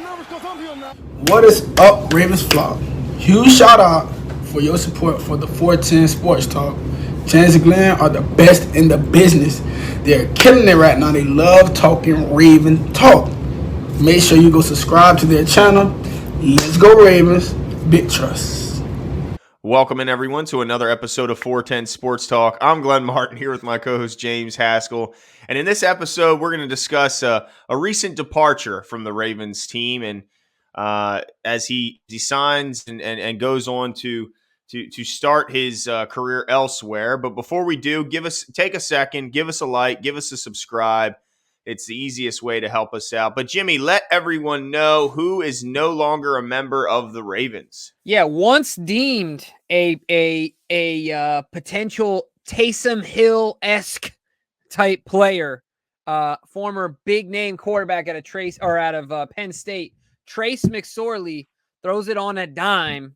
What is up, Ravens flock? Huge shout out for your support for the 410 Sports Talk. James and Glenn are the best in the business. They're killing it right now. They love talking Raven talk. Make sure you go subscribe to their channel. Let's go Ravens. Big trust. Welcome in, everyone, to another episode of 410 Sports Talk. I'm Glenn Martin here with my co-host James Haskell. And in this episode, we're going to discuss a recent departure from the Ravens team, and as he signs and goes on to start his career elsewhere. But before we do, take a second, give us a like, give us a subscribe. It's the easiest way to help us out. But Jimmy, let everyone know who is no longer a member of the Ravens. Yeah, once deemed a potential Taysom Hill-esque type player, former big name quarterback out of Penn State, Trace McSorley, throws it on a dime.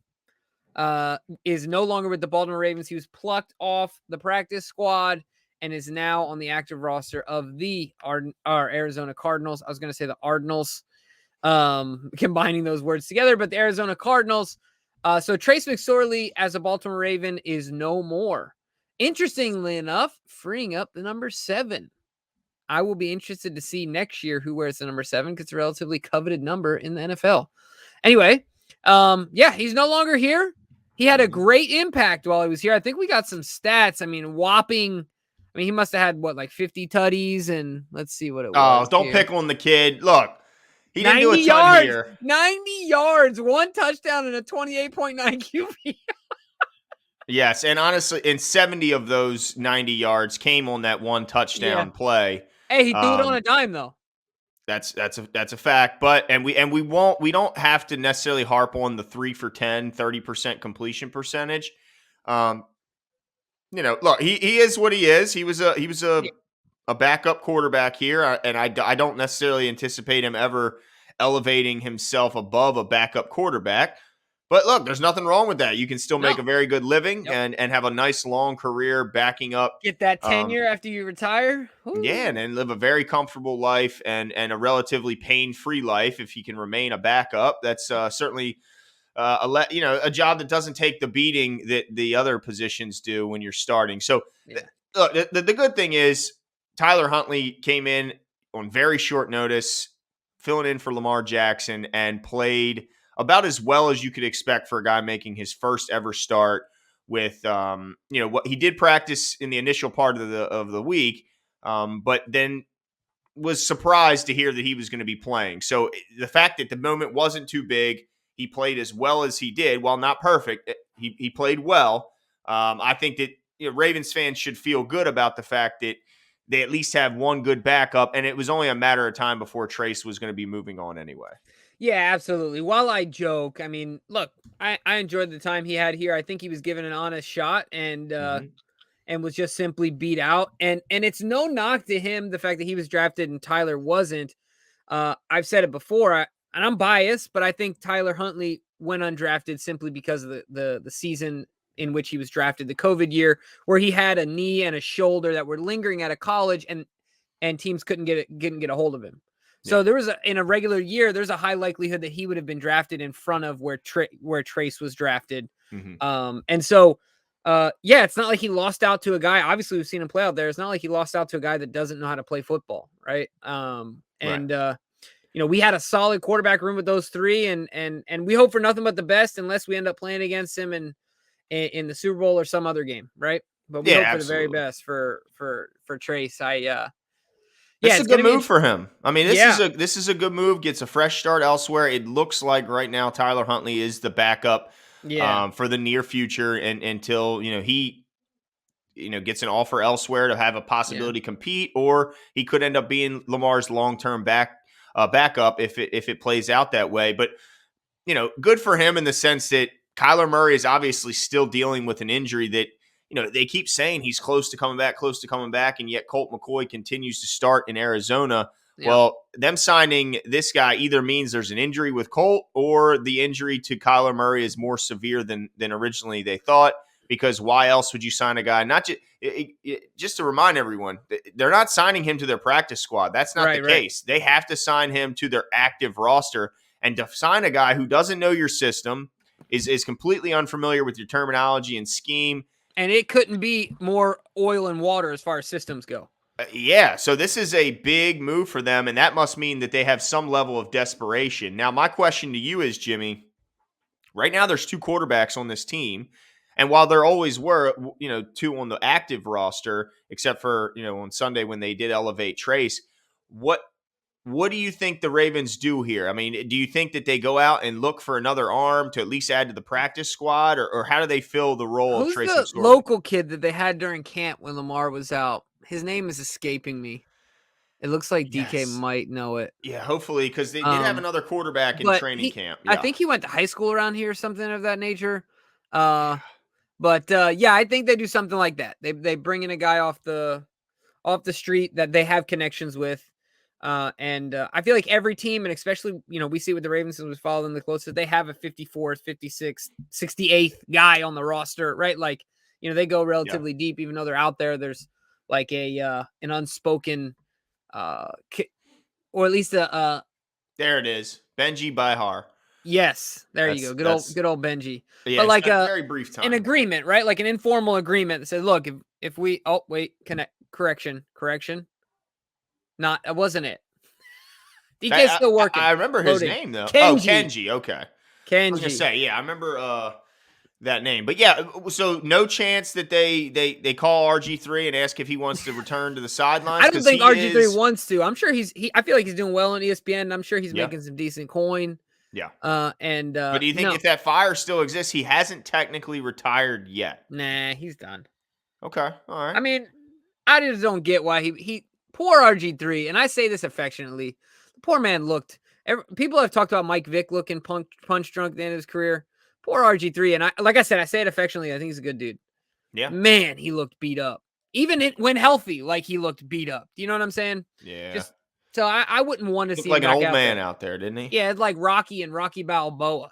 Is no longer with the Baltimore Ravens. He was plucked off the practice squad and is now on the active roster of our Arizona Cardinals. I was going to say the Cardinals, combining those words together, but the Arizona Cardinals. So Trace McSorley as a Baltimore Raven is no more. Interestingly enough, freeing up the number 7. I will be interested to see next year who wears the number 7 because it's a relatively coveted number in the NFL. Anyway, he's no longer here. He had a great impact while he was here. I think we got some stats. I mean, whopping. I mean, he must have had, 50 tutties, and let's see what it was. Oh, don't pick on the kid. Look, he didn't do a ton yards, here. 90 yards, 1 touchdown, and a 28.9 QB. Yes, and honestly, 70 of those 90 yards came on that 1 touchdown play. Hey, he threw it on a dime, though. That's a fact, but we don't have to necessarily harp on the 3 for 10, 30% completion percentage. Look, he is what he is. He was a backup quarterback here, and I don't necessarily anticipate him ever elevating himself above a backup quarterback. But look, there's nothing wrong with that. You can still make a very good living and have a nice long career backing up. Get that tenure after you retire. Ooh. Yeah, and live a very comfortable life and a relatively pain-free life if he can remain a backup. That's certainly a job that doesn't take the beating that the other positions do when you're starting. So the good thing is Tyler Huntley came in on very short notice, filling in for Lamar Jackson, and played about as well as you could expect for a guy making his first ever start with, what he did practice in the initial part of the week, but then was surprised to hear that he was going to be playing. So the fact that the moment wasn't too big, he played as well as he did. While not perfect, he played well. I think that Ravens fans should feel good about the fact that they at least have one good backup, and it was only a matter of time before Trace was going to be moving on anyway. Yeah, absolutely. While I joke, I mean, look, I enjoyed the time he had here. I think he was given an honest shot and was just simply beat out. And it's no knock to him, the fact that he was drafted and Tyler wasn't. I've said it before, and I'm biased, but I think Tyler Huntley went undrafted simply because of the season in which he was drafted, the COVID year, where he had a knee and a shoulder that were lingering out of college, and teams couldn't get a hold of him. So there was in a regular year, there's a high likelihood that he would have been drafted in front of where Trace was drafted. Mm-hmm. And so, it's not like he lost out to a guy. Obviously, we've seen him play out there. It's not like he lost out to a guy that doesn't know how to play football, right? We had a solid quarterback room with those 3, and we hope for nothing but the best, unless we end up playing against him in the Super Bowl or some other game, right? But we hope for the very best for Trace. It's a good move for him. I mean, this is a good move. Gets a fresh start elsewhere. It looks like right now Tyler Huntley is the backup for the near future, and until he gets an offer elsewhere to have a possibility to compete, or he could end up being Lamar's long-term backup if it plays out that way. But good for him in the sense that Kyler Murray is obviously still dealing with an injury that they keep saying he's close to coming back, and yet Colt McCoy continues to start in Arizona. Yeah. Well, them signing this guy either means there's an injury with Colt, or the injury to Kyler Murray is more severe than originally they thought. Because why else would you sign a guy? Not just to remind everyone, they're not signing him to their practice squad. That's not the case. They have to sign him to their active roster. And to sign a guy who doesn't know your system, is completely unfamiliar with your terminology and scheme. And it couldn't be more oil and water as far as systems go. Yeah, so this is a big move for them, and that must mean that they have some level of desperation. Now, my question to you is, Jimmy, right now there's 2 quarterbacks on this team, and while there always were, 2 on the active roster, except for, on Sunday when they did elevate Trace, what do you think the Ravens do here? I mean, do you think that they go out and look for another arm to at least add to the practice squad, or how do they fill the role of Who's Trace the McSorley? local kid that they had during camp when Lamar was out? His name is escaping me. It looks like DK Yes. might know it. Yeah, hopefully, because they did have another quarterback in But training camp. I Yeah. think he went to high school around here or something of that nature. But I think they do something like that. They bring in a guy off the street that they have connections with. And I feel like every team, and especially, we see with the Ravens was following the closest, they have a 54th, 56th, 68th guy on the roster, right? Like, they go relatively deep, even though they're out there. There's like an unspoken, or at least There it is. Benji Bihar. yes, there you go. Good old Benji. Yeah, But like a very brief time. an agreement, right? Like an informal agreement that says, look, if we, correction. Not, it wasn't it. DK's still working. I remember his Loading. name, though. Kenji. Oh, Kenji. Okay. I was going Kenji. to say, yeah, I remember that name. But yeah, so no chance that they call RG3 and ask if he wants to return to the sidelines? I don't think RG3 wants to. I'm sure I feel like he's doing well on ESPN. I'm sure he's making some decent coin. Yeah. But do you think if that fire still exists, he hasn't technically retired yet? Nah, he's done. Okay. All right. I mean, I just don't get why he poor RG3, and I say this affectionately. The poor man looked. People have talked about Mike Vick looking punch drunk at the end of his career. Poor RG3, and like I said, I say it affectionately. I think he's a good dude. Yeah. Man, he looked beat up. Even when healthy, like he looked beat up. Do you know what I'm saying? Yeah. So I wouldn't want to see him like an old man there. out there, didn't he? Yeah, it's like Rocky and Rocky Balboa.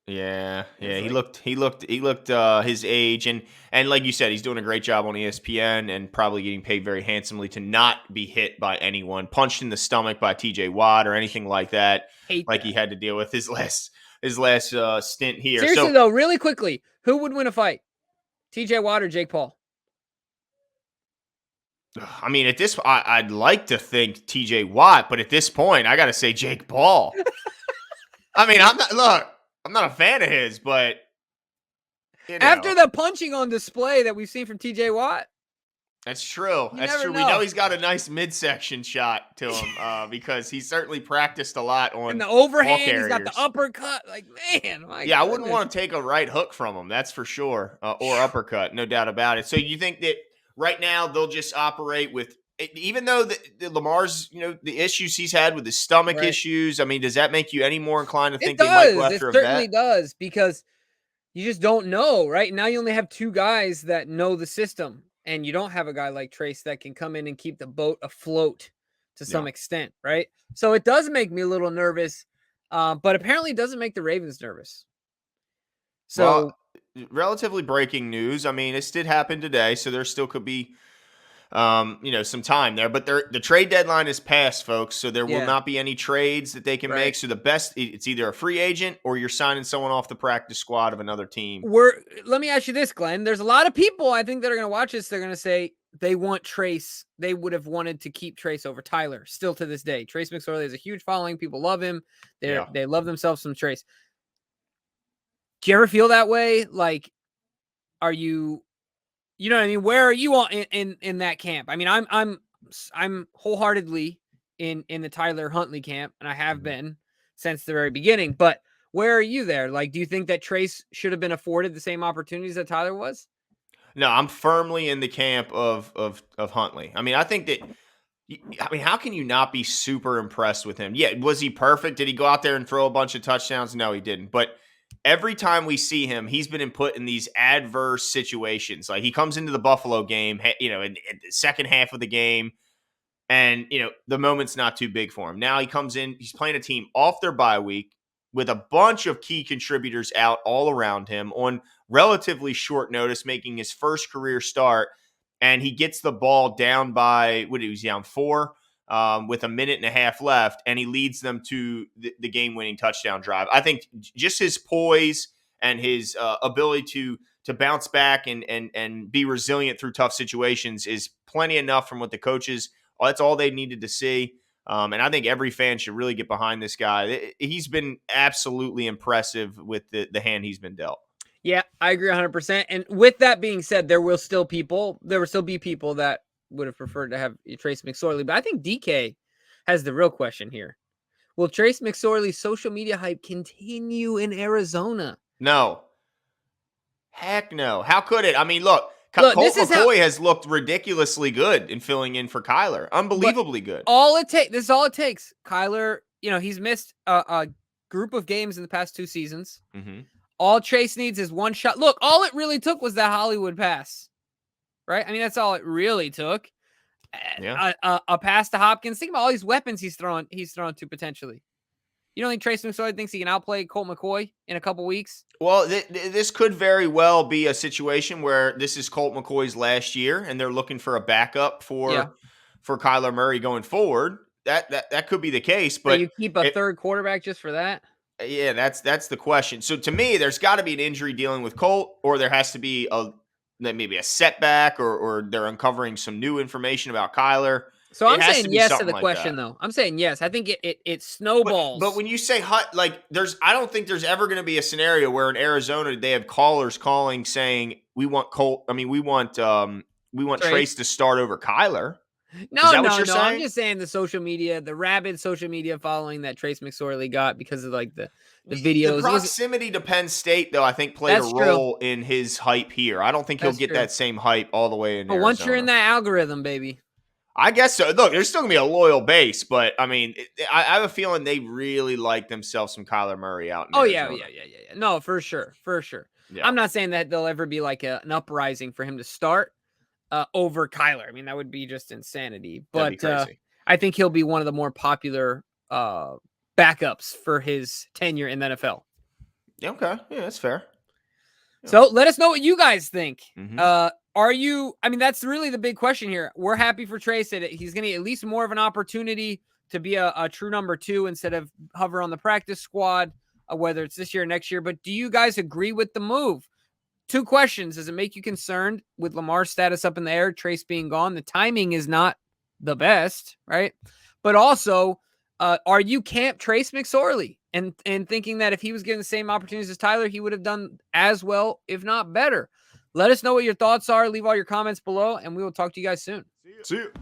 Yeah. He looked his age, and like you said, he's doing a great job on ESPN and probably getting paid very handsomely to not be hit by anyone, punched in the stomach by TJ Watt or anything like that. He had to deal with his last stint here. Seriously though, really quickly, who would win a fight? TJ Watt or Jake Paul? I mean, I'd like to think TJ Watt, but at this point, I got to say Jake Paul. I mean, I'm not a fan of his, but after the punching on display that we've seen from TJ Watt, that's true. That's true. We know he's got a nice midsection shot to him because he's certainly practiced a lot on and the overhand. He's got the uppercut. Like, man, I wouldn't want to take a right hook from him. That's for sure, or uppercut, no doubt about it. So you think that right now they'll just operate with, even though the Lamar's, the issues he's had with his stomach issues. I mean, does that make you any more inclined to think they might go after a vet? It certainly does, because you just don't know, right? Now you only have 2 guys that know the system, and you don't have a guy like Trace that can come in and keep the boat afloat to some extent, right? So it does make me a little nervous, but apparently it doesn't make the Ravens nervous. So, relatively breaking news. I mean, this did happen today, so there still could be some time there, but the trade deadline is passed, folks. So there will not be any trades that they can make. So the best, it's either a free agent or you're signing someone off the practice squad of another team. Let me ask you this, Glenn. There's a lot of people I think that are going to watch this. They're going to say they want Trace. They would have wanted to keep Trace over Tyler still to this day. Trace McSorley has a huge following. People love him. They love themselves some Trace. Do you ever feel that way? Like, are you, you know what I mean? Where are you on in that camp? I mean, I'm wholeheartedly in the Tyler Huntley camp, and I have been since the very beginning. But where are you there? Like, do you think that Trace should have been afforded the same opportunities that Tyler was? No, I'm firmly in the camp of Huntley. I mean, I think that. I mean, how can you not be super impressed with him? Yeah, was he perfect? Did he go out there and throw a bunch of touchdowns? No, he didn't. But every time we see him, he's been put in these adverse situations. Like, he comes into the Buffalo game, in the second half of the game, and, the moment's not too big for him. Now he comes in, he's playing a team off their bye week with a bunch of key contributors out all around him on relatively short notice, making his first career start, and he gets the ball down by, he was down 4 with a minute and a half left, and he leads them to the game-winning touchdown drive. I think just his poise and his ability to bounce back and be resilient through tough situations is plenty enough from what the coaches. That's all they needed to see. And I think every fan should really get behind this guy. He's been absolutely impressive with the hand he's been dealt. Yeah, I agree 100%. And with that being said, there will still be people that would have preferred to have Trace McSorley. But I think DK has the real question here. Will Trace McSorley's social media hype continue in Arizona? No. Heck no. How could it? I mean, look, Look, Colt McCoy has looked ridiculously good in filling in for Kyler. Unbelievably good. This is all it takes. Kyler, he's missed a group of games in the past 2 seasons. Mm-hmm. All Trace needs is one shot. Look, all it really took was that Hollywood pass, right? I mean, that's all it really took. Yeah. A pass to Hopkins. Think about all these weapons he's thrown to potentially. You don't think Trace McSorley thinks he can outplay Colt McCoy in a couple weeks? Well, this could very well be a situation where this is Colt McCoy's last year, and they're looking for a backup for Kyler Murray going forward. That could be the case, but you keep a third quarterback just for that? Yeah, that's the question. So to me, there's got to be an injury dealing with Colt, or there has to be maybe a setback, or they're uncovering some new information about Kyler. So I'm saying yes to the question, though. I'm saying yes. I think it snowballs. But when you say I don't think there's ever going to be a scenario where in Arizona they have callers calling saying we want Colt. I mean, we want Trace to start over Kyler. No. I'm just saying the rabid social media following that Trace McSorley got because of the videos. The proximity to Penn State, though, I think played a role in his hype here. I don't think he'll get that same hype all the way in Arizona. Once you're in that algorithm, baby. I guess so. Look, there's still going to be a loyal base, but, I mean, I have a feeling they really like themselves some Kyler Murray out in Arizona. Yeah. No, for sure. Yeah. I'm not saying that there'll ever be an uprising for him to start over Kyler. I mean, that would be just insanity. But I think he'll be one of the more popular backups for his tenure in the NFL. Okay. Yeah, that's fair. Yeah. So let us know what you guys think. Mm-hmm. That's really the big question here. We're happy for Trace that he's going to get at least more of an opportunity to be a true number 2 instead of hover on the practice squad, whether it's this year or next year. But do you guys agree with the move? 2 questions. Does it make you concerned with Lamar's status up in the air, Trace being gone? The timing is not the best, right? But also, are you camp Trace McSorley and thinking that if he was given the same opportunities as Tyler, he would have done as well, if not better? Let us know what your thoughts are. Leave all your comments below, and we will talk to you guys soon. See you.